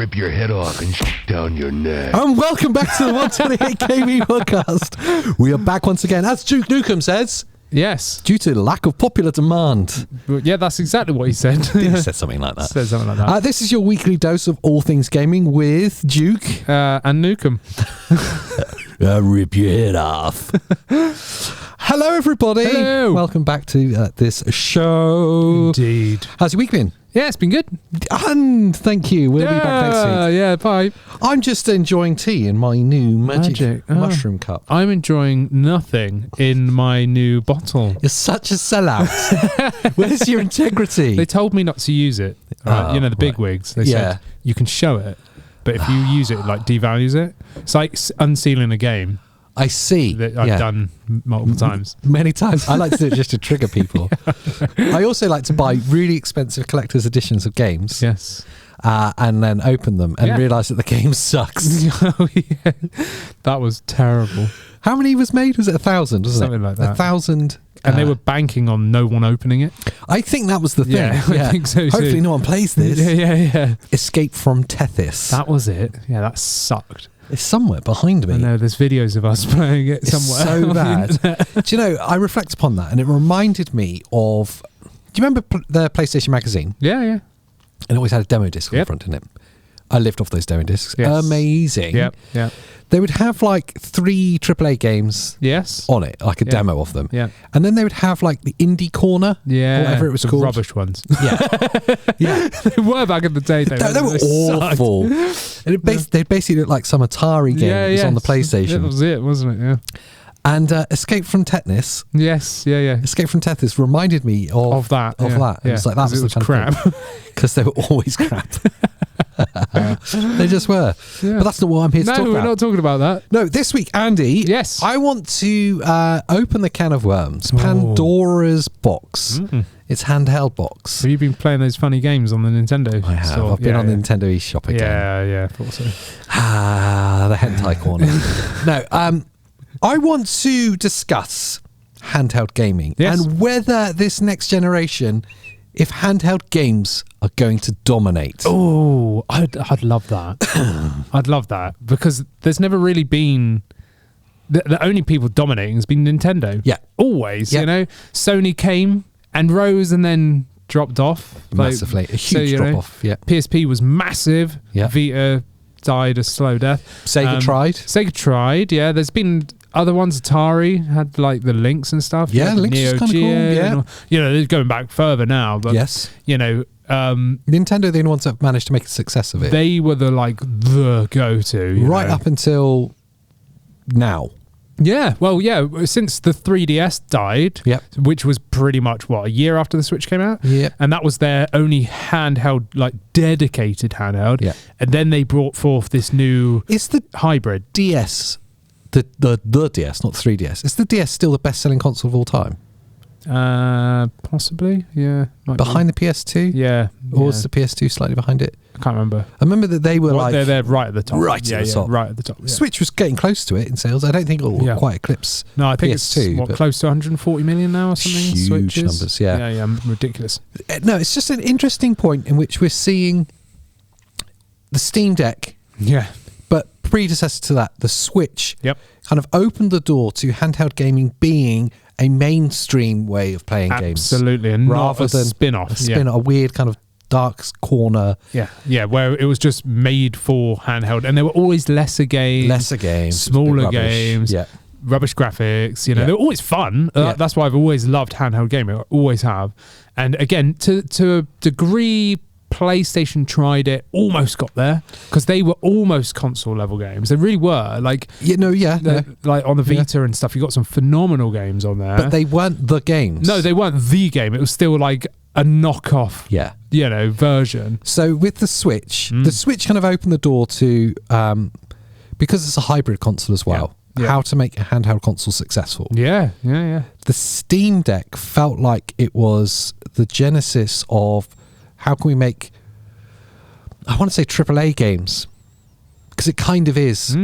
rip your head off and down your neck. And welcome back to the 128 KB podcast. We are back once again, as Duke Nukem says. Yes. Due to lack of popular demand. Yeah, that's exactly what he said. He said something like that. Said something like that. This is your weekly dose of all things gaming with Duke. And Nukem. Rip your head off. Hello, everybody. Hello. Welcome back to this show. Indeed. How's your week been? Yeah, it's been good. And thank you. We'll be back next week. Yeah, bye. I'm just enjoying tea in my new magic mushroom cup. I'm enjoying nothing in my new bottle. You're such a sellout. Where's your integrity? They told me not to use it. Right? You know, the big wigs. They said you can show it, but if you use it, it like devalues it. It's like unsealing a game. I see. That I've done multiple times. Many times. I like to do it just to trigger people. I also like to buy really expensive collector's editions of games. Yes. And then open them and realise that the game sucks. Oh, yeah. That was terrible. How many was made? Was it 1,000? Something like that. 1,000. And they were banking on no one opening it. I think that was the thing. Yeah, I think so too. Hopefully no one plays this. Yeah. Escape from Tethys. That was it. Yeah, that sucked. It's somewhere behind me. I know, there's videos of us playing it somewhere. So bad. Do you know, I reflect upon that and it reminded me of... Do you remember the PlayStation magazine? Yeah. And it always had a demo disc on the front, didn't it? I lived off those demo discs. Yes. Amazing. Yeah. They would have like 3 AAA games on it, like a demo of them. Yeah. And then they would have like the indie corner, whatever it was called. Rubbish ones. Yeah. They were back in the day. They were awful. And they basically looked like some Atari game that was on the PlayStation. That was it, wasn't it? Yeah. And Escape from Tethys. Yes, yeah. Escape from Tethys reminded me of that. It was like that was the kind crap. Because they were always crap. They just were. Yeah. But that's not what I'm here to talk about. No, we're not talking about that. No, this week, Andy. Yes. I want to open the can of worms. Pandora's box. It's Handheld box. Have you been playing those funny games on the Nintendo? I have. I've been on the Nintendo eShop again. Yeah, I thought so. The hentai corner. No, I want to discuss handheld gaming and whether this next generation, if handheld games are going to dominate. Oh, I'd love that. I'd love that because there's never really been the only people dominating has been Nintendo. Yeah, always. You know, Sony came and rose and then dropped off massively. A huge drop off. Yeah, PSP was massive. Yeah, Vita died a slow death. Sega tried. Yeah, there's been other ones. Atari had like the Lynx and stuff. Yeah, Lynx was kind of cool. Yeah, they're going back further now. But Nintendo, the only ones that have managed to make a success of it. They were the go-to right up until now. Yeah, since the 3DS died, which was pretty much a year after the Switch came out. Yeah, and that was their only handheld, like dedicated handheld. Yeah, and then they brought forth this new hybrid DS. The DS, not 3DS. Is the DS still the best-selling console of all time? Possibly, yeah. Behind the PS2? Yeah. Or was the PS2 slightly behind it? I can't remember. I remember that they were they're right at the top. Right at the top. Right at the top. Yeah. Switch was getting close to it in sales. I don't think it will quite eclipse No, I think PS2, it's close to 140 million now or something? Huge Switches. numbers, yeah. Yeah, ridiculous. No, it's just an interesting point in which we're seeing the Steam Deck. Yeah. But predecessor to that, the Switch kind of opened the door to handheld gaming being a mainstream way of playing games. Absolutely, and rather than spin-off. A weird kind of dark corner. Yeah, where it was just made for handheld. And there were always lesser games. Smaller games. Yeah. Rubbish graphics. They were always fun. That's why I've always loved handheld gaming. I always have. And again, to a degree... PlayStation tried it, almost got there because they were almost console level games. They really were. Like like on the Vita and stuff. You got some phenomenal games on there, but they weren't the games. No, they weren't the game. It was still like a knockoff. Version. So with the Switch kind of opened the door to because it's a hybrid console as well. How to make a handheld console successful. Yeah. The Steam Deck felt like it was the genesis of how can we make, I want to say AAA games, because it kind of is.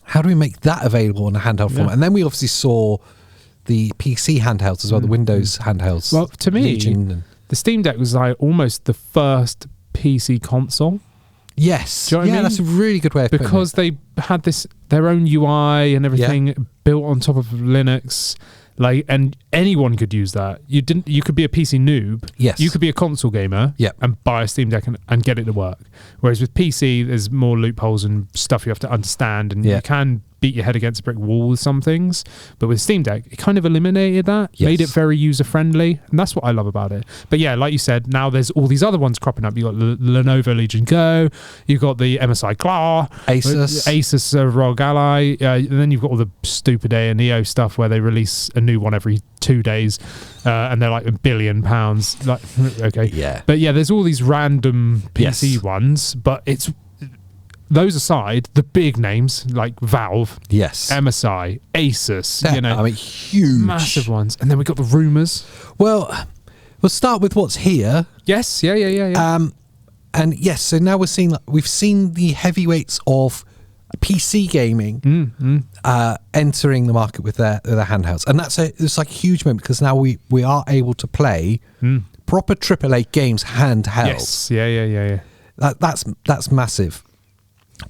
How do we make that available in a handheld format? And then we obviously saw the PC handhelds as well, the Windows handhelds. Well, to me, the Steam Deck was like almost the first PC console. Yes. Do you know what I mean? That's a really good way of putting it. Because they had their own UI and everything built on top of Linux. Like, and anyone could use that. You could be a PC noob. Yes. You could be a console gamer. Yep. And buy a Steam Deck and get it to work. Whereas with PC, there's more loopholes and stuff you have to understand, and you can beat your head against a brick wall with some things. But with Steam Deck, it kind of eliminated that, made it very user friendly, and that's what I love about it. But yeah, like you said, now there's all these other ones cropping up. You got the Lenovo Legion Go, you've got the MSI CLAW, ASUS ROG Ally, and then you've got all the stupid A&EO stuff where they release a new one every 2 days, and they're like £1 billion. Like, okay, yeah. But yeah, there's all these random PC ones, but it's. Those aside, the big names like Valve, MSI, ASUS, I mean, huge, massive ones, and then we got the rumours. Well, we'll start with what's here. Yes, yeah. And yes, so now we've seen the heavyweights of PC gaming entering the market with their handhelds, and it's like a huge moment because now we are able to play proper AAA games handheld. Yes, yeah. That's massive.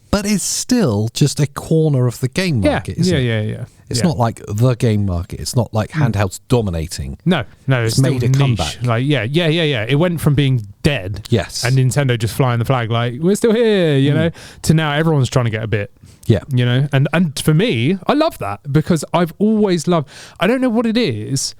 But it's still just a corner of the game market, isn't it? Yeah. It's not like the game market. It's not like handhelds dominating. No, it's made a niche. comeback. Like, yeah. It went from being dead, and Nintendo just flying the flag, like we're still here, you know, to now everyone's trying to get a bit. Yeah, you know, and for me, I love that because I've always loved. I don't know what it is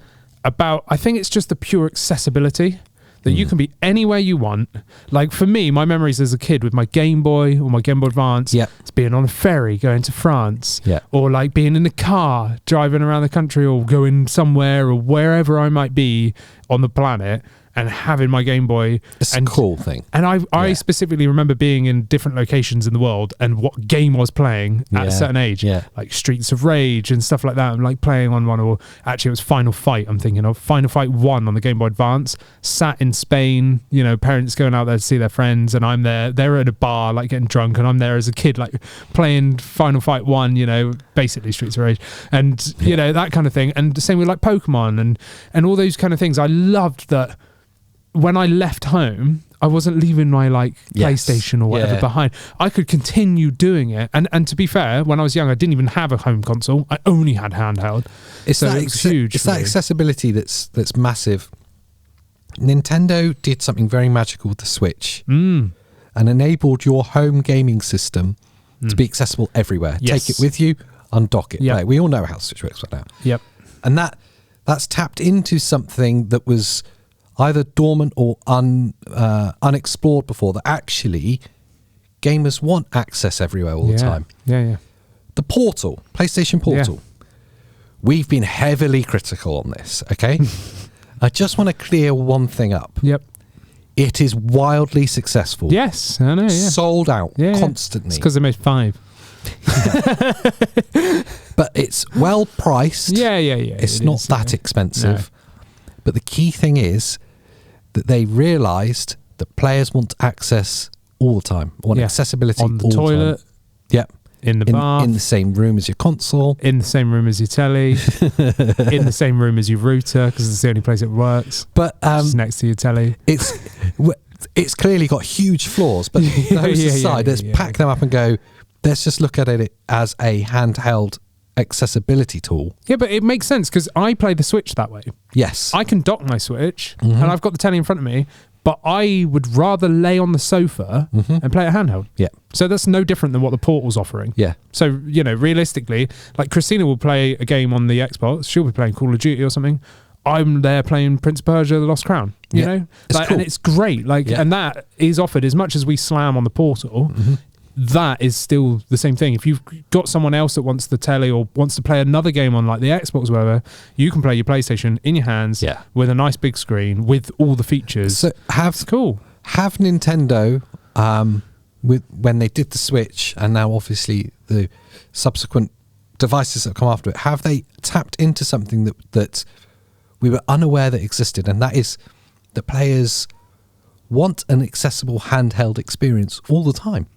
about. I think it's just the pure accessibility. That you can be anywhere you want. Like for me, my memories as a kid with my Game Boy or my Game Boy Advance, it's being on a ferry going to France, or like being in a car driving around the country or going somewhere or wherever I might be on the planet and having my Game Boy. It's a cool thing. And I specifically remember being in different locations in the world and what game I was playing at a certain age, like Streets of Rage and stuff like that. I'm like playing on one, or actually it was Final Fight. I'm thinking of Final Fight 1 on the Game Boy Advance. Sat in Spain, you know, parents going out there to see their friends, and I'm there. They're at a bar, like getting drunk, and I'm there as a kid, like playing Final Fight 1. You know, basically Streets of Rage, and you know that kind of thing. And the same with like Pokemon and all those kind of things. I loved that. When I left home, I wasn't leaving my like PlayStation or whatever behind. I could continue doing it. And to be fair, when I was young, I didn't even have a home console. I only had handheld. It was huge. It's that accessibility that's massive. Nintendo did something very magical with the Switch and enabled your home gaming system to be accessible everywhere. Take it with you, undock it. Right? We all know how the Switch works right now. Yep. And that's tapped into something that was either dormant or unexplored before, that actually gamers want access everywhere all the time. Yeah. The Portal, PlayStation Portal. We've been heavily critical on this, okay? I just want to clear one thing up. Yep. It is wildly successful. Yes, I know, yeah. Sold out constantly. It's because they made 5. But it's well priced. Yeah. It's not that expensive. No. But the key thing is that they realised that players want access all the time, want accessibility on the all toilet. The time. Yep. In the bath. In the same room as your console. In the same room as your telly. In the same room as your router, because it's the only place it works. But it's next to your telly. It's clearly got huge flaws, but those aside, let's pack them up and go, let's just look at it as a handheld accessibility tool. Yeah, but it makes sense because I play the Switch that way. Yes. I can dock my Switch and I've got the telly in front of me, but I would rather lay on the sofa and play a handheld. Yeah. So that's no different than what the Portal's offering. Yeah. So, you know, realistically, like Christina will play a game on the Xbox, she'll be playing Call of Duty or something. I'm there playing Prince of Persia: The Lost Crown, you know? Like, cool. And it's great. Like, and that is offered as much as we slam on the Portal. That is still the same thing. If you've got someone else that wants the telly or wants to play another game on like the Xbox or whatever, you can play your PlayStation in your hands with a nice big screen with all the features. So it's cool. Have Nintendo, when they did the Switch and now obviously the subsequent devices that come after it, have they tapped into something that we were unaware that existed, and that is that players want an accessible handheld experience all the time?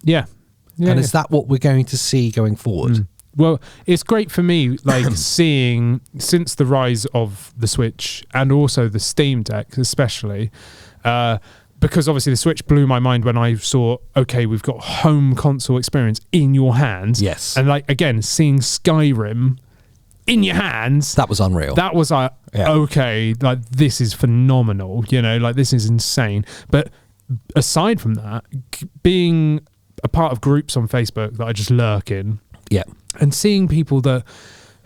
And is that what we're going to see going forward? Well, it's great for me, like seeing since the rise of the Switch and also the Steam Deck, especially because obviously the Switch blew my mind when I saw, okay, we've got home console experience in your hands. Yes. And like, again, seeing Skyrim in your hands. That was unreal. That was like, okay, like this is phenomenal, you know, like this is insane. But aside from that, being a part of groups on Facebook that I just lurk in. Yeah. And seeing people that,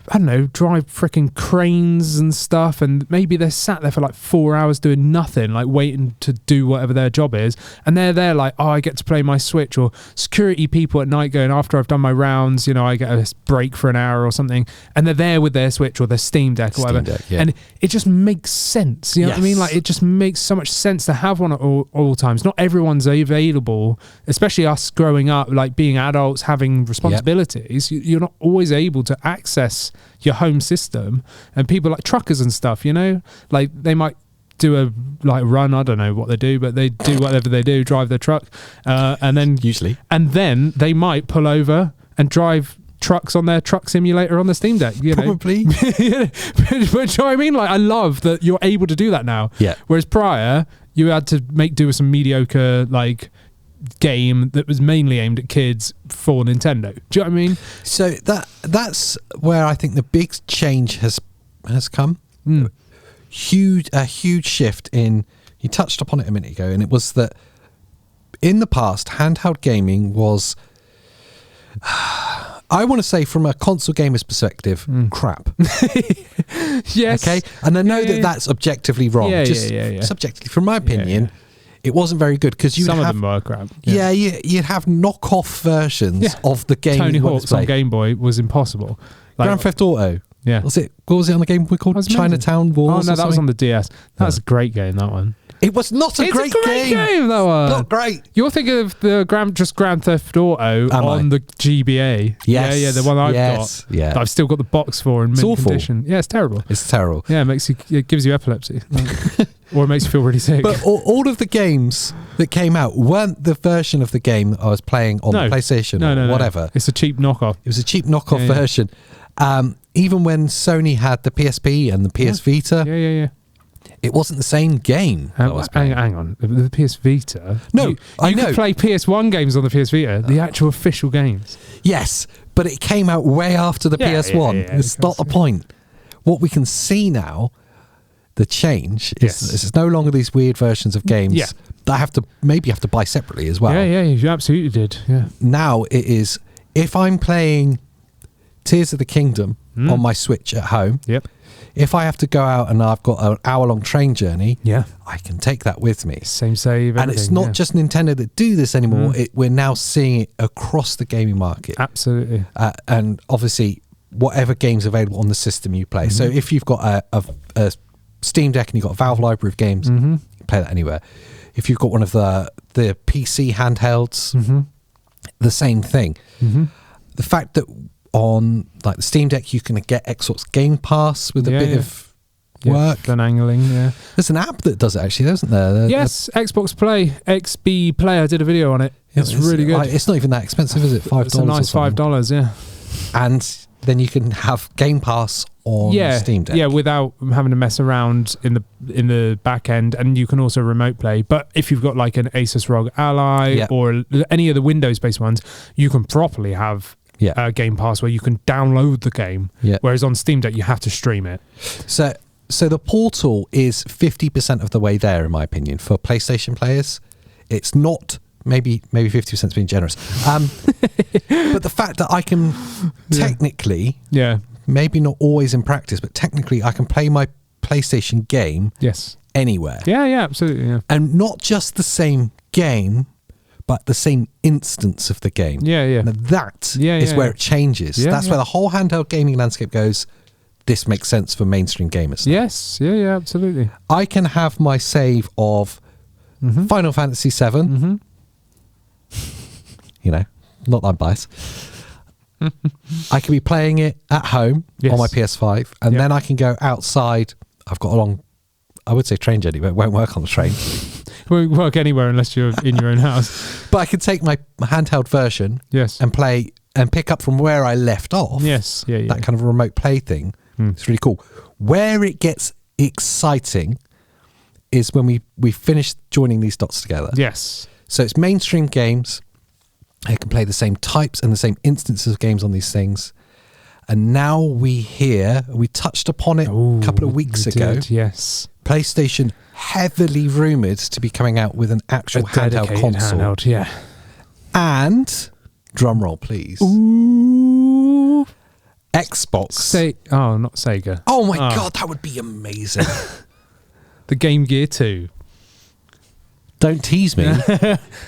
I don't know, drive freaking cranes and stuff, and maybe they're sat there for like 4 hours doing nothing, like waiting to do whatever their job is, and they're there like, oh, I get to play my Switch. Or security people at night going, after I've done my rounds, you know, I get a break for an hour or something, and they're there with their Switch or their Steam Deck or whatever. And it just makes sense, you know what I mean? Like, it just makes so much sense to have one at all times. Not everyone's available, especially us growing up, like being adults, having responsibilities. You're not always able to access your home system, and people like truckers and stuff, you know, like they might do a like run, I don't know what they do, but they do whatever they do, drive their truck, and then they might pull over and drive trucks on their truck simulator on the Steam Deck, you know. Probably. But you know what I mean? Like, I love that you're able to do that now. Yeah. Whereas prior, you had to make do with some mediocre like game that was mainly aimed at kids for Nintendo. Do you know what I mean? So that's where I think the big change has come. A huge shift in, you touched upon it a minute ago, and it was that in the past, handheld gaming was, I want to say from a console gamer's perspective, crap. Yes. Okay. And I know that's objectively wrong. Subjectively, from my opinion, it wasn't very good, because some of them were crap. You'd have knockoff versions of the game. Tony Hawk's on Game Boy was impossible. Like, Grand Theft Auto. Yeah. What was it on the Game Boy called? Chinatown Wars? Oh no, that was on the DS. That's a great game, that one. It was not a great game. That one. Not great. You're thinking of the Grand Theft Auto on the GBA. Yes. Yeah, the one I've got. Yeah. That I've still got the box for in mint condition. Yeah, it's terrible. It's terrible. Yeah, it gives you epilepsy. Or it makes you feel really sick. But all of the games that came out weren't the version of the game that I was playing on the PlayStation or whatever. It's a cheap knockoff. It was a cheap knockoff version. Even when Sony had the PSP and the PS Vita, it wasn't the same game. Hang on, the PS Vita. No, I know. You could play PS1 games on the PS Vita, the actual official games. Yes, but it came out way after the PS1. It's not the point. What we can see now, the change is it's no longer these weird versions of games that I have to buy separately as well. Yeah, you absolutely did. Yeah. Now it is, if I'm playing Tears of the Kingdom on my Switch at home, if I have to go out and I've got an hour-long train journey, I can take that with me. Same save, and it's not just Nintendo that do this anymore. We're now seeing it across the gaming market. Absolutely. And obviously, whatever game's available on the system you play. So if you've got a Steam Deck and you've got a Valve library of games, you can play that anywhere. If you've got one of the PC handhelds, the same thing. The fact that on like the Steam Deck you can get Xbox Game Pass with a bit of work. Finagling, There's an app that does it actually, isn't there? Yes, Xbox Play, XB Play. I did a video on it. It's really good. It's not even that expensive, is it? $5. It's a nice $5, yeah. And then you can have Game Pass on Steam Deck. Yeah, without having to mess around in the back end, and you can also remote play. But if you've got like an ASUS ROG Ally or any of the Windows-based ones, you can properly have Game Pass where you can download the game. Whereas on Steam Deck, you have to stream it. So the Portal is 50% of the way there, in my opinion, for PlayStation players. It's not. Maybe 50% is being generous. But the fact that I can technically, maybe not always in practice, but technically I can play my PlayStation game anywhere. Yeah, absolutely. Yeah. And not just the same game, but the same instance of the game. Yeah. Now that is where it changes. That's where the whole handheld gaming landscape goes. This makes sense for mainstream gamers. Yes, yeah, absolutely. I can have my save of Final Fantasy VII. You know, not that I'm biased. I can be playing it at home on my PS5, and then I can go outside. I've got a long, I would say train journey, but it won't work on the train. It won't work anywhere unless you're in your own house. But I can take my handheld version and play and pick up from where I left off. Yes, that kind of remote play thing. It's really cool. Where it gets exciting is when we finished joining these dots together. Yes. So it's mainstream games. They can play the same types and the same instances of games on these things. And now we touched upon it a couple of weeks ago. Yes. PlayStation heavily rumoured to be coming out with an actual handheld console. Handheld, yeah. And, drum roll please, Ooh. Xbox. Not Sega. Oh my God, that would be amazing. The Game Gear 2. Don't tease me.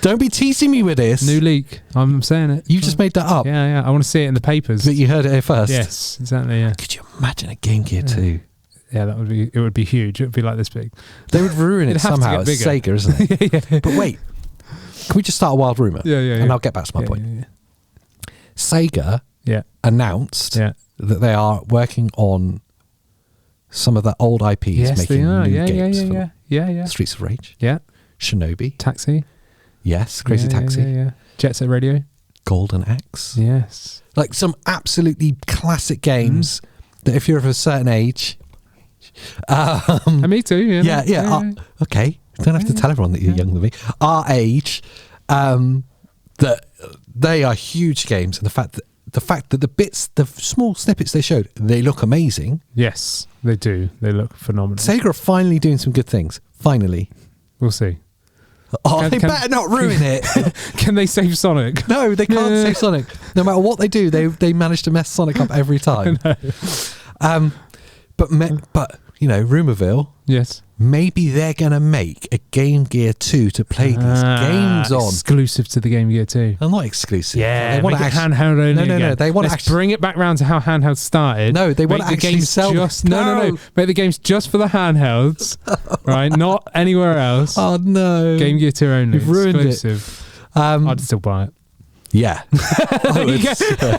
Don't be teasing me with this. New leak. I'm saying it. You just made that up. Yeah. I want to see it in the papers. But you heard it here first. Yes, exactly, yeah. Could you imagine a Game Gear 2? Yeah, it would be huge. It would be like this big. They would ruin it somehow. It's Sega, isn't it? Yeah. But wait, can we just start a wild rumour? Yeah. And I'll get back to my point. Yeah. Sega announced that they are working on some of the old IPs, yes, making they are. new games for them. Yeah. Streets of Rage. Yeah. Shinobi. Taxi. Yes. Crazy Taxi. Yeah. Jet Set Radio. Golden Axe. Yes. Like some absolutely classic games that if you're of a certain age... and me too. Yeah. Okay. You don't have to tell everyone that you're younger than me. Our age, that they are huge games, and the fact that the small snippets they showed, they look amazing. Yes, they do. They look phenomenal. Sega are finally doing some good things. Finally. We'll see. Oh, they better not ruin it. Can they save Sonic? No, they can't save Sonic. No matter what they do, they manage to mess Sonic up every time. But Rumourville. Yes. Maybe they're going to make a Game Gear 2 to play these games on. Exclusive to the Game Gear 2. Well, not exclusive. Yeah, they want to handheld only. No. They want to bring it back round to how handheld started. No, they want to actually sell. No. Make the games just for the handhelds, right? Not anywhere else. Oh no. Game Gear 2 only. You've ruined exclusive. it. I'd still buy it. Yeah. I would.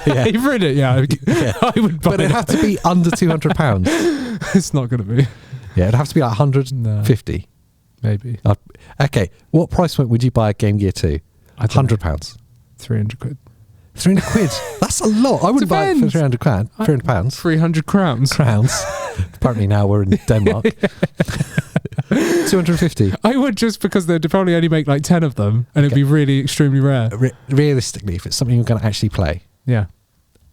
Yeah. You've read it, yeah. I would buy it. But it'd have to be under £200. It's not going to be. Yeah, it'd have to be like 150. Maybe. Okay, what price point would you buy a Game Gear 2? £100. 300 quid. 300 quid? That's a lot. I wouldn't buy it for 300 pounds. 300 crowns. Apparently now we're in Denmark. 250. I would, just because they'd probably only make like 10 of them and it'd be really extremely rare. Realistically, if it's something you're going to actually play,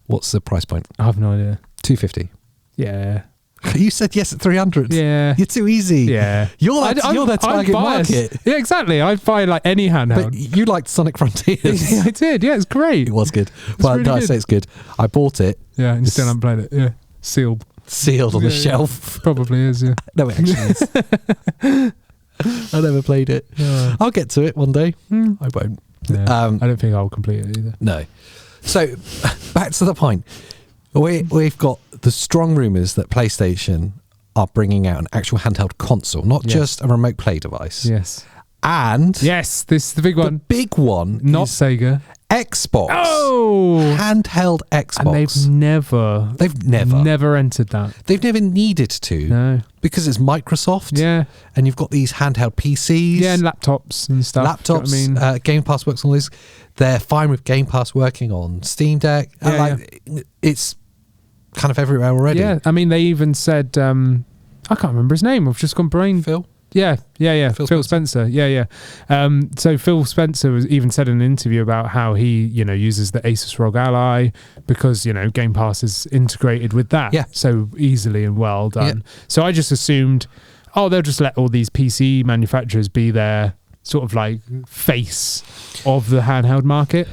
what's the price point? I have no idea. 250. Yeah. You said yes at 300. Yeah. You're too easy. Yeah. You're the target market. Yeah, exactly. I'd buy like any handheld. But you liked Sonic Frontiers. Yeah, I did. Yeah, it's great. It was good. Well, really I say it's good. I bought it. Yeah, and still haven't played it. Yeah. Sealed on the shelf. Probably is, yeah. No, it actually is. I never played it. Yeah. I'll get to it one day. I won't. Yeah. I don't think I'll complete it either. No. So, back to the point. We've got the strong rumours that PlayStation are bringing out an actual handheld console, not just a remote play device. Yes. And... Yes, this is the big one. The big one not is Sega. Xbox. Oh! Handheld Xbox. And they've never entered that. They've never needed to. No. Because it's Microsoft. Yeah. And you've got these handheld PCs. Yeah, and laptops and stuff. Laptops. You know what I mean? Game Pass works on these. They're fine with Game Pass working on Steam Deck. It's kind of everywhere already. Yeah, I mean, they even said, I can't remember his name. I've just gone brain. Phil? Yeah. Phil Spencer. Yeah. So Phil Spencer was even said in an interview about how he, uses the ASUS ROG Ally because, Game Pass is integrated with that so easily and well done. Yeah. So I just assumed, they'll just let all these PC manufacturers be their sort of like face of the handheld market.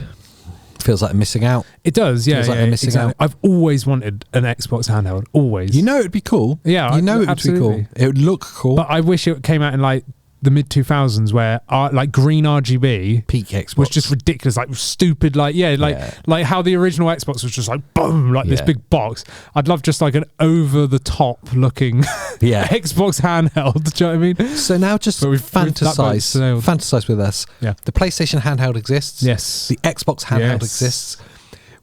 Feels like missing out. It does, yeah. Feels like they're missing out. I've always wanted an Xbox handheld, always. It'd be cool. Yeah, it would be cool. It would look cool. But I wish it came out in like the mid 2000s where like green RGB peak Xbox was just ridiculous, like stupid, like how the original Xbox was just like boom, like this big box. I'd love just like an over the top looking Xbox handheld. Do you know what I mean? So now just fantasize with us. Yeah. The PlayStation handheld exists. Yes. The Xbox handheld exists,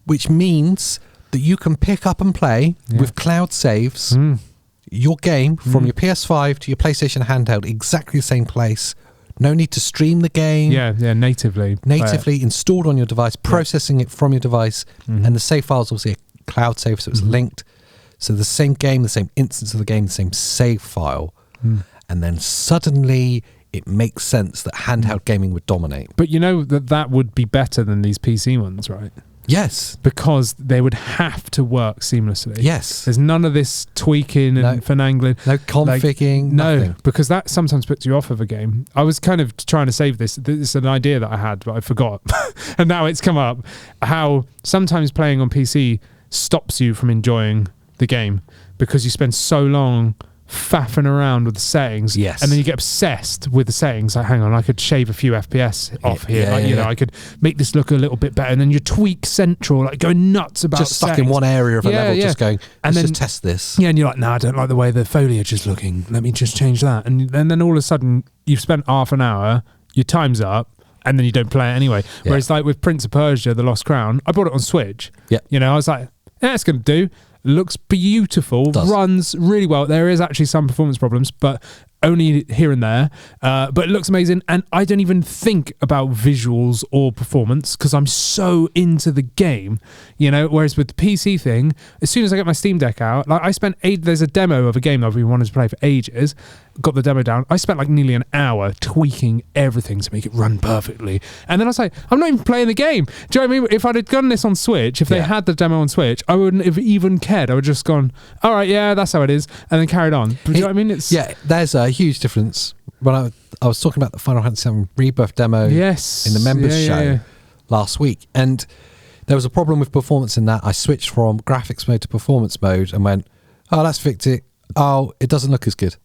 which means that you can pick up and play with cloud saves. Your game from your PS5 to your PlayStation handheld, exactly the same place. No need to stream the game. Yeah, natively installed on your device, processing it from your device, and the save files obviously a cloud save, so it's linked. So the same game, the same instance of the game, the same save file, and then suddenly it makes sense that handheld gaming would dominate. But you know that would be better than these PC ones, right? Yes. Because they would have to work seamlessly. Yes. There's none of this tweaking and finagling. No configuring. No, because that sometimes puts you off of a game. I was kind of trying to save this. This is an idea that I had, but I forgot. And now it's come up. How sometimes playing on PC stops you from enjoying the game because you spend so long faffing around with the settings, yes, and then you get obsessed with the settings. Like, hang on, I could shave a few FPS off here. You know, I could make this look a little bit better. And then you tweak central, like going nuts about just stuck settings. in one area of a level, just going, and then just test this. Yeah, and you're like, no, I don't like the way the foliage is looking. Let me just change that. And then all of a sudden, you've spent half an hour, your time's up, and then you don't play it anyway. Yeah. Whereas like with Prince of Persia, The Lost Crown, I bought it on Switch. Yeah. You know, I was like, yeah, it's going to do. Looks beautiful, runs really well. There is actually some performance problems, but only here and there. But it looks amazing, and I don't even think about visuals or performance because I'm so into the game, you know. Whereas with the PC thing, as soon as I get my Steam Deck out, like I spent there's a demo of a game that I've been wanting to play for ages. Got the demo down. I spent like nearly an hour tweaking everything to make it run perfectly. And then I was like, I'm not even playing the game. Do you know what I mean? If I'd have done this on Switch, if they had the demo on Switch, I wouldn't have even cared. I would have just gone, all right, yeah, that's how it is, and then carried on. Do you know what I mean? There's a huge difference. When I was talking about the Final Fantasy VII Rebirth demo in the members show last week, and there was a problem with performance in that. I switched from graphics mode to performance mode and went, oh, let's fix it. Oh, it doesn't look as good.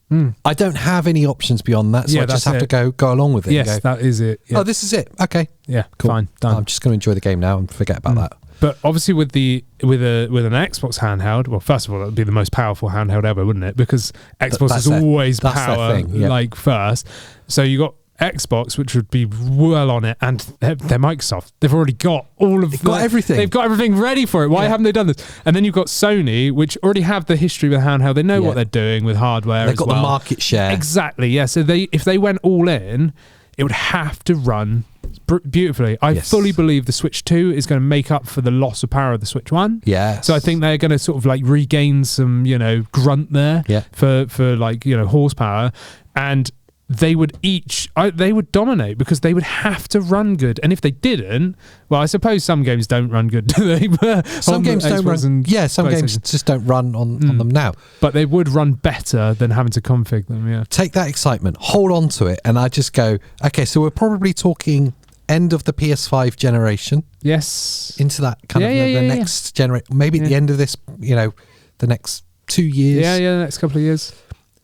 I don't have any options beyond that, so I just have to go along with it. Yes, that is it. Yeah. Oh, this is it. Okay. Yeah, cool. Fine, done. I'm just going to enjoy the game now and forget about that. But obviously with an Xbox handheld, well, first of all, it would be the most powerful handheld ever, wouldn't it? Because Xbox is always power like first. So you got Xbox, which would be well on it, and they're Microsoft. They've already got all of everything. They've got everything ready for it. Why haven't they done this? And then you've got Sony, which already have the history with handheld. They know what they're doing with hardware. They've got the market share. Exactly. Yeah. So if they went all in, it would have to run beautifully. I fully believe the Switch 2 is going to make up for the loss of power of the Switch 1. Yeah. So I think they're going to sort of like regain some, grunt there for like, horsepower, and they would they would dominate because they would have to run good. And if they didn't, well, I suppose some games don't run good, do they? Some games don't run. Yeah, some games just don't run on them now. But they would run better than having to config them, yeah. Take that excitement, hold on to it, and I just go, okay, so we're probably talking end of the PS5 generation. Yes. Into that kind of the next generation. Maybe at the end of this, the next 2 years. Yeah, the next couple of years.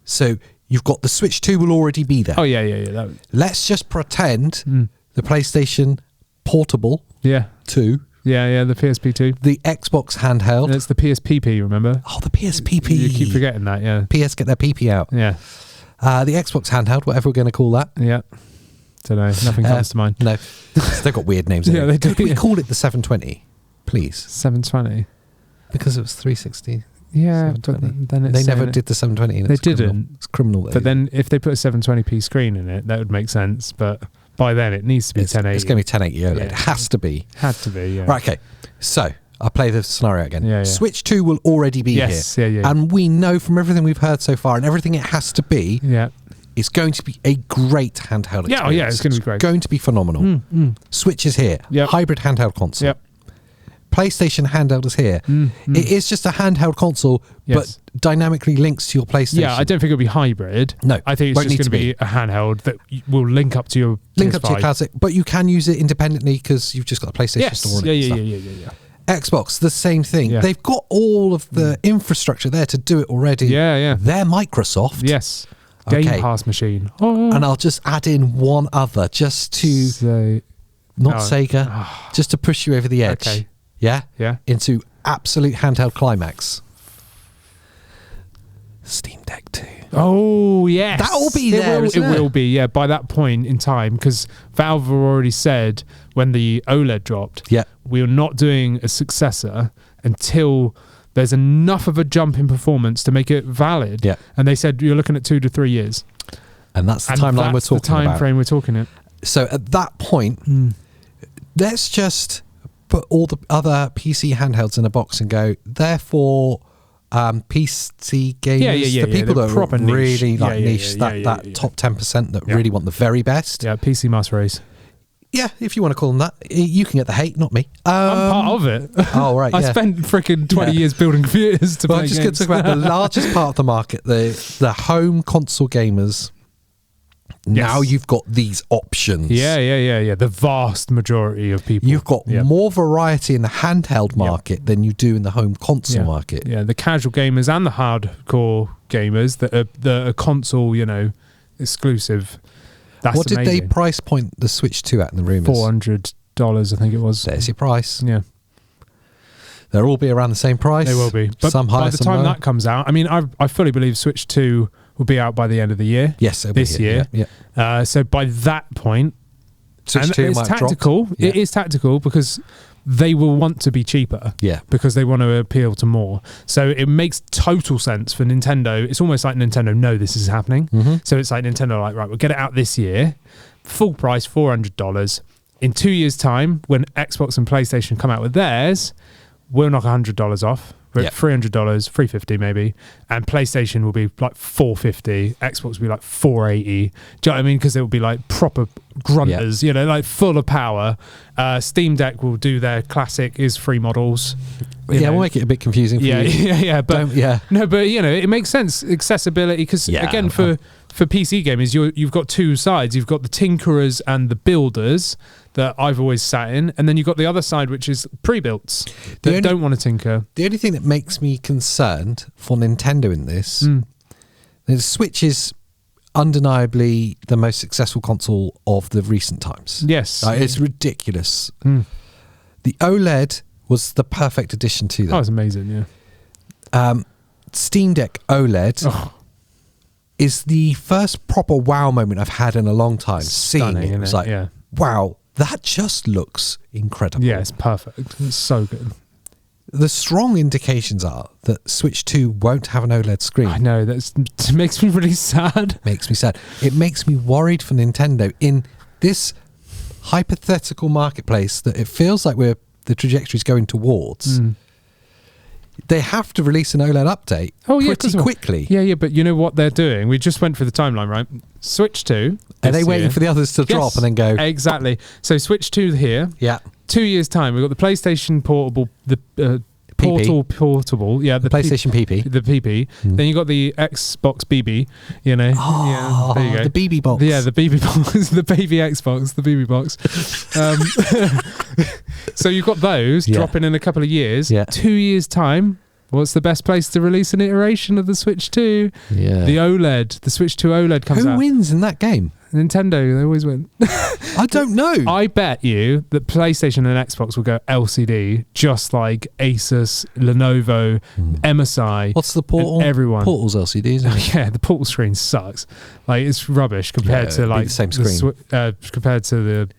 So you've got the Switch 2 will already be there. Oh, yeah. Let's just pretend the PlayStation Portable 2. Yeah, the PSP 2. The Xbox handheld. And it's the PSPP, remember? Oh, the PSPP. You keep forgetting that, yeah. PS get their PP out. Yeah. The Xbox handheld, whatever we're going to call that. Yeah. Don't know. Nothing comes to mind. No. They've got weird names. They do. Could we call it the 720, please? 720. Because it was 360. Yeah, but then it's... They never did the 720. They didn't. It's criminal. But then if they put a 720p screen in it, that would make sense. But by then it needs to be 1080. It's going to be 1080 OLED. Yeah. It has to be. Had to be, yeah. Right, okay. So I'll play the scenario again. Yeah. Switch 2 will already be here. Yeah. And we know from everything we've heard so far and everything it has to be, it's going to be a great handheld experience. Yeah, it's going to be great. It's going to be phenomenal. Switch is here. Yep. Hybrid handheld console. Yep. PlayStation handheld is here. It is just a handheld console, but dynamically links to your PlayStation. Yeah, I don't think it'll be hybrid. No, I think it's just going to be a handheld that will link up to your classic, but you can use it independently because you've just got a PlayStation store on it. Yeah. Xbox, the same thing. Yeah. They've got all of the infrastructure there to do it already. Yeah. They're Microsoft. Yes. Game Pass machine. Oh. And I'll just add in one other just to Sega, just to push you over the edge. Okay. Yeah? Yeah. Into absolute handheld climax. Steam Deck 2. Oh, yes. That will be there, It will be, yeah, by that point in time, because Valve have already said when the OLED dropped, we are not doing a successor until there's enough of a jump in performance to make it valid. Yeah. And they said you're looking at 2 to 3 years. And that's the timeline we're talking about. That's the time frame we're talking at. So at that point, let's just put all the other PC handhelds in a box and go, therefore, PC gamers, the people that are really niche, that top 10% that really want the very best. Yeah, PC master race. Yeah, if you want to call them that. You can get the hate, not me. I'm part of it. Oh, right. I spent freaking 20 years building computers to play games. I'm just going to talk about the largest part of the market, the home console gamers. Now you've got these options. Yeah. The vast majority of people. You've got more variety in the handheld market than you do in the home console market. Yeah, the casual gamers and the hardcore gamers that are console, exclusive. That's what did amazing. they price point the Switch 2 at in the rumours? $400, I think it was. There's your price. Yeah. They'll all be around the same price. They will be. But some higher, by the time that comes out, I mean, I fully believe Switch 2 will be out by the end of the year. Yes, this year. Yeah. So by that point, Switch 2 might tactical. Drop. It is tactical because they will want to be cheaper. Yeah. Because they want to appeal to more. So it makes total sense for Nintendo. It's almost like Nintendo know this is happening. Mm-hmm. So it's like Nintendo right, we'll get it out this year. Full price, $400. In 2 years' time, when Xbox and PlayStation come out with theirs, we'll knock $100 off. We're at $300, $350 maybe, and PlayStation will be like $450. Xbox will be like $480. Do you know what I mean? Because it will be like proper grunters, like full of power. Steam Deck will do their classic is free models. We'll make it a bit confusing for you. But no, but it makes sense. Accessibility, because again, for PC gamers, you've got two sides. You've got the tinkerers and the builders that I've always sat in, and then you've got the other side, which is pre-builts that don't want to tinker. The only thing that makes me concerned for Nintendo in this, the Switch is undeniably the most successful console of the recent times. Yes. It's ridiculous. The OLED was the perfect addition to that. Oh, it's amazing, yeah. Steam Deck OLED is the first proper wow moment I've had in a long time. Seeing it, it was like, wow, that just looks incredible. Yeah, it's perfect. It's so good. The strong indications are that Switch 2 won't have an OLED screen. I know, that makes me really sad. Makes me sad. It makes me worried for Nintendo in this hypothetical marketplace that it feels like the trajectory is going towards. They have to release an OLED update pretty quickly. Yeah, but you know what they're doing? We just went through the timeline, right? Switch 2. Are they waiting for the others to drop and then go? Exactly. So Switch 2 here. Yeah. 2 years' time, we've got the PlayStation Portable, the Portable, yeah, the PlayStation PP. The PP. Then you got the Xbox BB, there you go. The BB box. Yeah, the BB box, the baby Xbox, the BB box. So you've got those dropping in a couple of years. Yeah. 2 years' time, what's the best place to release an iteration of the Switch 2? Yeah. The OLED, the Switch 2 OLED comes out. Who wins in that game? Nintendo, they always win. I don't know. I bet you that PlayStation and Xbox will go LCD, just like ASUS, Lenovo, MSI. What's the Portal? Everyone. Portal's LCD, isn't it? Yeah, the Portal screen sucks. Like, it's rubbish compared to like the same screen. Compared to the.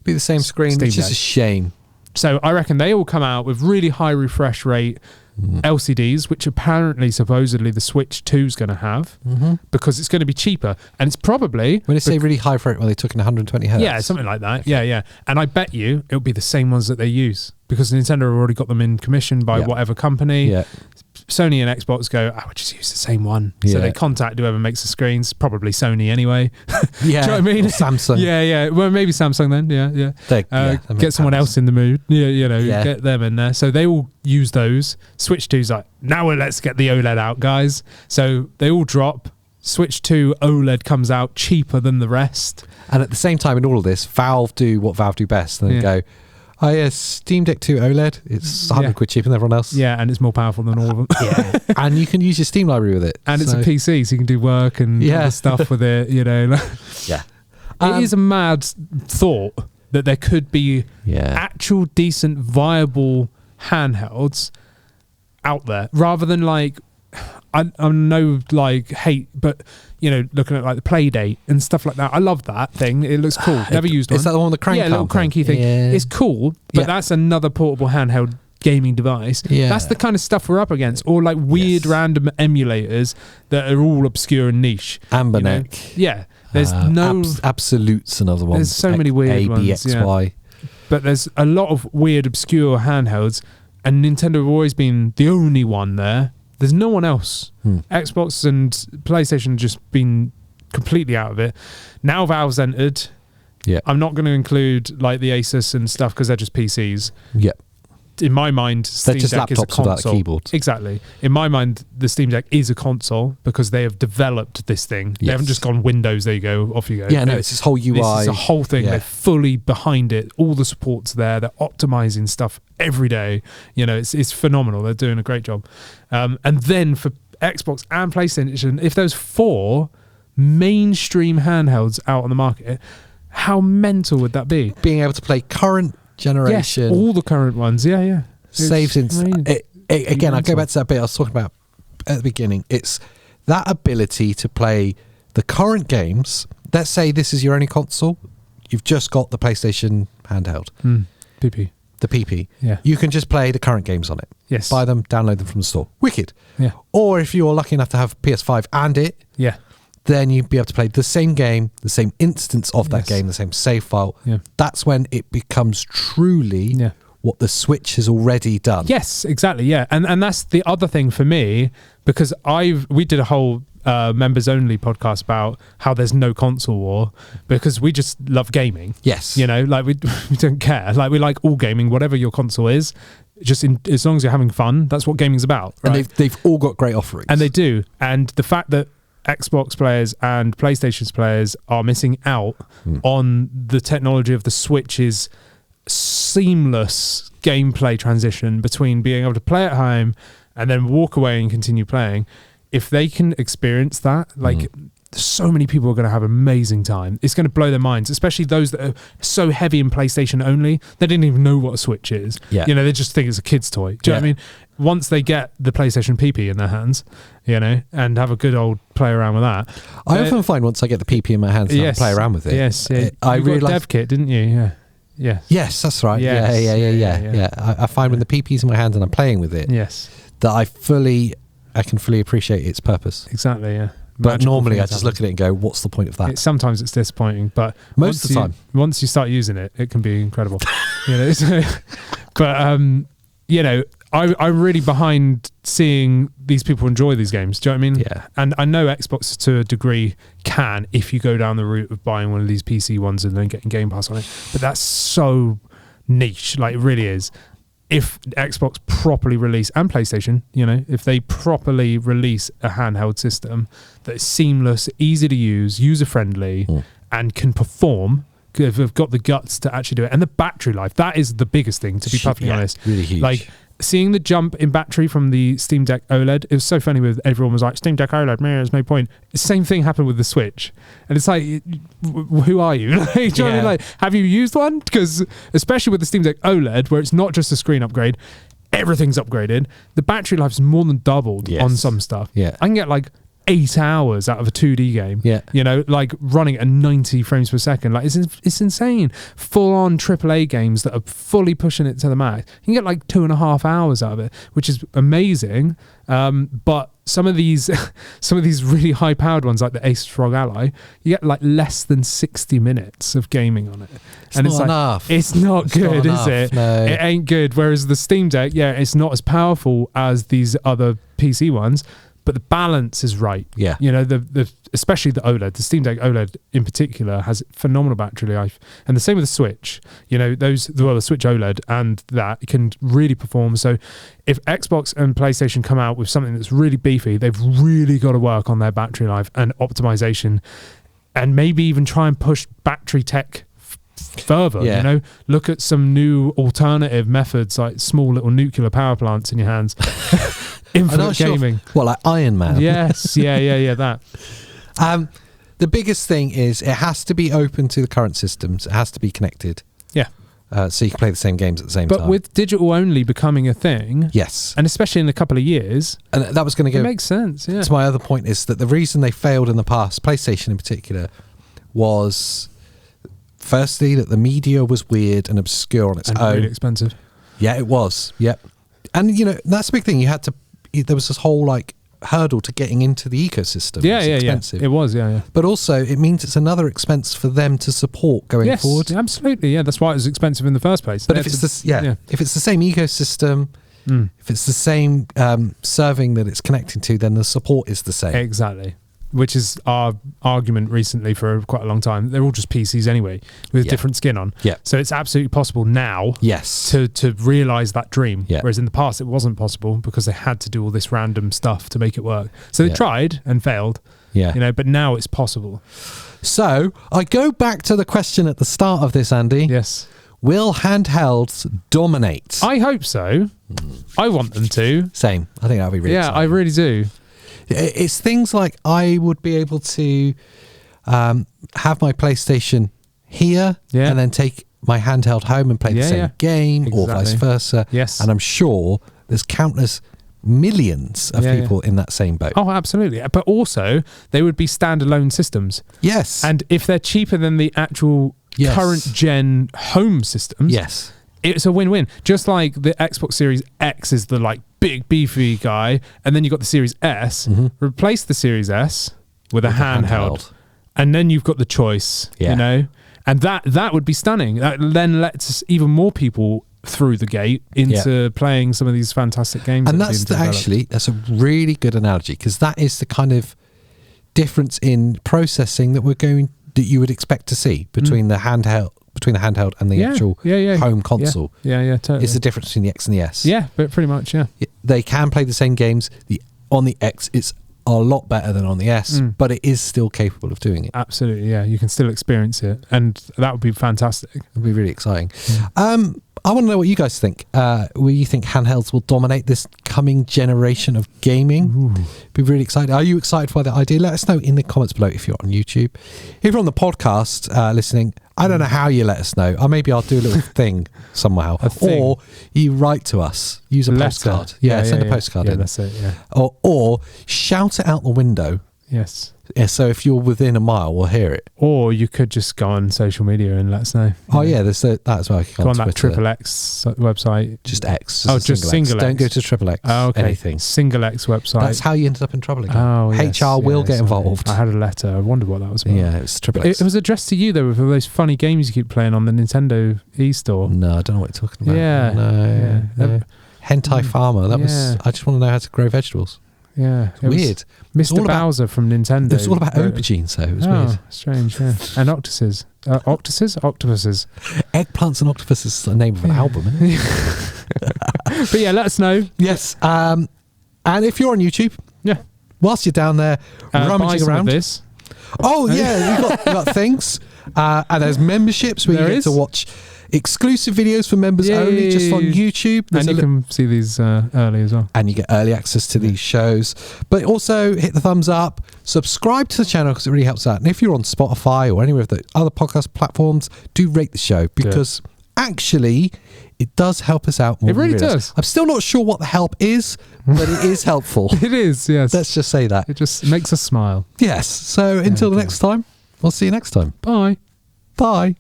Be the same screen. Steam It's just Deck. a shame. So I reckon they all come out with really high refresh rate LCDs, which apparently, supposedly, the Switch 2 is going to have because it's going to be cheaper, and it's probably when they say really high for it, well, they took in 120 hertz. Yeah, something like that. Yeah. And I bet you it'll be the same ones that they use because Nintendo have already got them in commission by whatever company. Yeah. Sony and Xbox go, we'll just use the same one. So they contact whoever makes the screens, probably Sony anyway. Yeah. Do you know what I mean? Or Samsung. Yeah. Well, maybe Samsung then. Yeah. Get someone else in the mood. Get them in there. So they all use those. Switch 2's like, now let's get the OLED out, guys. So they all drop. Switch 2 OLED comes out cheaper than the rest. And at the same time in all of this, Valve do what Valve do best and then go, oh yeah, Steam Deck 2 OLED, it's 100 quid cheaper than everyone else. Yeah, and it's more powerful than all of them. Yeah. And you can use your Steam library with it. And it's a PC, so you can do work and other stuff with it, Yeah. It is a mad thought that there could be actual decent, viable handhelds out there, rather than like, I know like hate, but looking at like the Playdate and stuff like that. I love that thing. It looks cool. Never used one. Is that the one with the crank? Yeah, a little cranky thing. Yeah. It's cool, but that's another portable handheld gaming device. Yeah. That's the kind of stuff we're up against, or like weird random emulators that are all obscure and niche. Amberneck. Yeah. There's no Absolute's another one. There's so many weird ones. ABXY. But there's a lot of weird obscure handhelds, and Nintendo have always been the only one there There's no one else. Xbox and PlayStation just been completely out of it. Now Valve's entered. Yeah. I'm not going to include like the Asus and stuff because they're just PCs. Yeah. In my mind, Steam just Deck is a laptops without console. keyboards. Exactly. In my mind, the Steam Deck is a console because they have developed this thing. They haven't just gone Windows, there you go, off you go. Yeah, no, it's this whole UI. This is a whole thing. Yeah. They're fully behind it. All the support's there. They're optimizing stuff every day. You know, it's phenomenal. They're doing a great job. And then for Xbox and PlayStation, if there's 4 mainstream handhelds out on the market, how mental would that be? Being able to play current generation. Yes, all the current ones. Yeah. Saves in. Again, I go back to that bit I was talking about at the beginning. It's that ability to play the current games. Let's say this is your only console. You've just got the PlayStation handheld. PP. The PP. Yeah. You can just play the current games on it. Yes. Buy them, download them from the store. Wicked. Yeah. Or if you're lucky enough to have PS5 and it, Yeah. then you'd be able to play the same game, the same instance of that Yes. game, the same save file. Yeah. That's when it becomes truly Yeah. what the Switch has already done. Yes, exactly. Yeah, and that's the other thing for me, because we did a whole members only podcast about how there's no console war because we just love gaming. Yes. You know, like we don't care. Like we like all gaming, whatever your console is. As long as you're having fun, that's what gaming's about. Right? And they've all got great offerings. And they do. And the fact that Xbox players and PlayStation's players are missing out on the technology of the Switch's seamless gameplay transition between being able to play at home and then walk away and continue playing. If they can experience that, like so many people are going to have an amazing time. It's going to blow their minds, especially those that are so heavy in PlayStation only. They didn't even know what a Switch is. Yeah. You know, they just think it's a kid's toy. Do you know what I mean? Once they get the PlayStation PP in their hands, you know, and have a good old play around with that. I often find once I get the PP in my hands and I play around with it. Yes. Yeah. I You got a realise. dev kit, didn't you? Yeah. Yeah. Yes, that's right. Yes. Yeah. I find when the PP's in my hands and I'm playing with it, Yes. that I can fully appreciate its purpose. Exactly. Yeah. But Magical normally I things just happen. look at it and go, what's the point of that? Sometimes it's disappointing, but Most of the time. once you start using it, it can be incredible. You know, so, but you know, I'm really behind seeing these people enjoy these games. Do you know what I mean? Yeah. And I know Xbox to a degree can, if you go down the route of buying one of these PC ones and then getting Game Pass on it. But that's so niche, like it really is. If Xbox properly release, and PlayStation, you know, if they properly release a handheld system that is seamless, easy to use, user-friendly, and can perform, if they've got the guts to actually do it, and the battery life, that is the biggest thing, to be perfectly honest. Really huge. Like, seeing the jump in battery from the Steam Deck OLED, it was so funny with everyone was like, Steam Deck OLED, man, there's no point. The same thing happened with the Switch. And it's like, who are you? Like, do you know what I mean? Like, have you used one? Because especially with the Steam Deck OLED, where it's not just a screen upgrade, everything's upgraded. The battery life's more than doubled on some stuff. Yeah. I can get like 8 hours out of a 2D game. Yeah. You know, like running at 90 frames per second. Like it's insane. Full on AAA games that are fully pushing it to the max. You can get like 2.5 hours out of it, which is amazing. But some of these really high powered ones like the ASUS ROG Ally, you get like less than 60 minutes of gaming on it. It's not enough. It's not good, not is enough, it? no. It ain't good. Whereas the Steam Deck, it's not as powerful as these other PC ones, but the balance is right. Yeah. You know, the especially the OLED, the Steam Deck OLED in particular has phenomenal battery life. And the same with the Switch. You know, the Switch OLED and that can really perform. So if Xbox and PlayStation come out with something that's really beefy, they've really got to work on their battery life and optimization, and maybe even try and push battery tech further. You know, look at some new alternative methods like small little nuclear power plants in your hands. Infinite gaming. Well, like Iron Man. Yes. Yeah. That. The biggest thing is it has to be open to the current systems. It has to be connected. Yeah. So you can play the same games at the same time. But with digital only becoming a thing, yes, and especially in a couple of years, and that was going to go. It makes sense. Yeah. So my other point is that the reason they failed in the past, PlayStation in particular, was firstly that the media was weird and obscure on its own. Really expensive. Yeah, it was. Yep. And you know that's the big thing. There was this whole like hurdle to getting into the ecosystem. Yeah. It was. Yeah. But also, it means it's another expense for them to support going forward. Absolutely. Yeah, that's why it was expensive in the first place. But if it's the same ecosystem, If it's the same serving that it's connecting to, then the support is the same. Exactly. Which is our argument recently for quite a long time. They're all just PCs anyway, with a different skin on. Yeah. So it's absolutely possible now to realise that dream. Yeah. Whereas in the past, it wasn't possible because they had to do all this random stuff to make it work. So they tried and failed. Yeah. You know, but now it's possible. So I go back to the question at the start of this, Andy. Yes. Will handhelds dominate? I hope so. I want them to. Same. I think that would be really exciting. I really do. It's things like I would be able to have my PlayStation here and then take my handheld home and play the same game or vice versa. Yes. And I'm sure there's countless millions of people in that same boat. Oh, absolutely. But also, they would be standalone systems. Yes. And if they're cheaper than the actual current gen home systems, it's a win-win. Just like the Xbox Series X is the like big beefy guy, and then you've got the Series S. Replace the Series S with a handheld, and then you've got the choice. You know, and that would be stunning. That then lets even more people through the gate into playing some of these fantastic games. And that's that's a really good analogy, because that is the kind of difference in processing that that you would expect to see between the handheld and the actual home console. Totally. It's the difference between the X and the S. Yeah, but pretty much, They can play the same games. On the X, it's a lot better than on the S, but it is still capable of doing it. Absolutely, yeah. You can still experience it, and that would be fantastic. It would be really exciting. I want to know what you guys think. Will you think handhelds will dominate this coming generation of gaming? Be really excited. Are you excited by that idea? Let us know in the comments below if you're on YouTube. If you're on the podcast listening, I don't know how you let us know. Or maybe I'll do a little thing somehow. Or you write to us. Use a postcard. Send a postcard in. That's it, Or shout it out the window. Yes. Yeah, so if you're within a mile, we'll hear it. Or you could just go on social media and let us know. There's that as well. Go on that Triple X website. Just X. Just single X. Don't go to Triple X. Oh, okay. Anything. Single X website. That's how you ended up in trouble again. Oh, HR will get involved. I had a letter. I wondered what that was about. Yeah, it was Triple X. It was addressed to you, though, with all those funny games you keep playing on the Nintendo eStore. No, I don't know what you're talking about. Yeah. No. Hentai Farmer. That was. I just want to know how to grow vegetables. Yeah, it's weird. Mr. Bowser from Nintendo. It was all about aubergines, so it was weird. Strange, yeah. And octopuses. Octopuses. Eggplants and Octopuses is the name of an album, isn't it? But yeah, let us know. Yes. And if you're on YouTube, whilst you're down there rummaging around. This. Oh, yeah, we've got things. And there's memberships where you get to watch exclusive videos for members only, just on YouTube. And you can see these early as well. And you get early access to these shows. But also hit the thumbs up, subscribe to the channel because it really helps out. And if you're on Spotify or any of the other podcast platforms, do rate the show, because actually it does help us out more. It really does. I'm still not sure what the help is, but it is helpful. It is, yes. Let's just say that. It just makes us smile. Yes. So until the next time, we'll see you next time. Bye. Bye.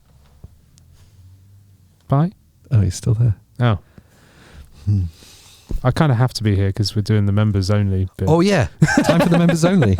Bye. Oh, he's still there. Oh. I kind of have to be here because we're doing the members only bit. Oh, yeah. Time for the members only.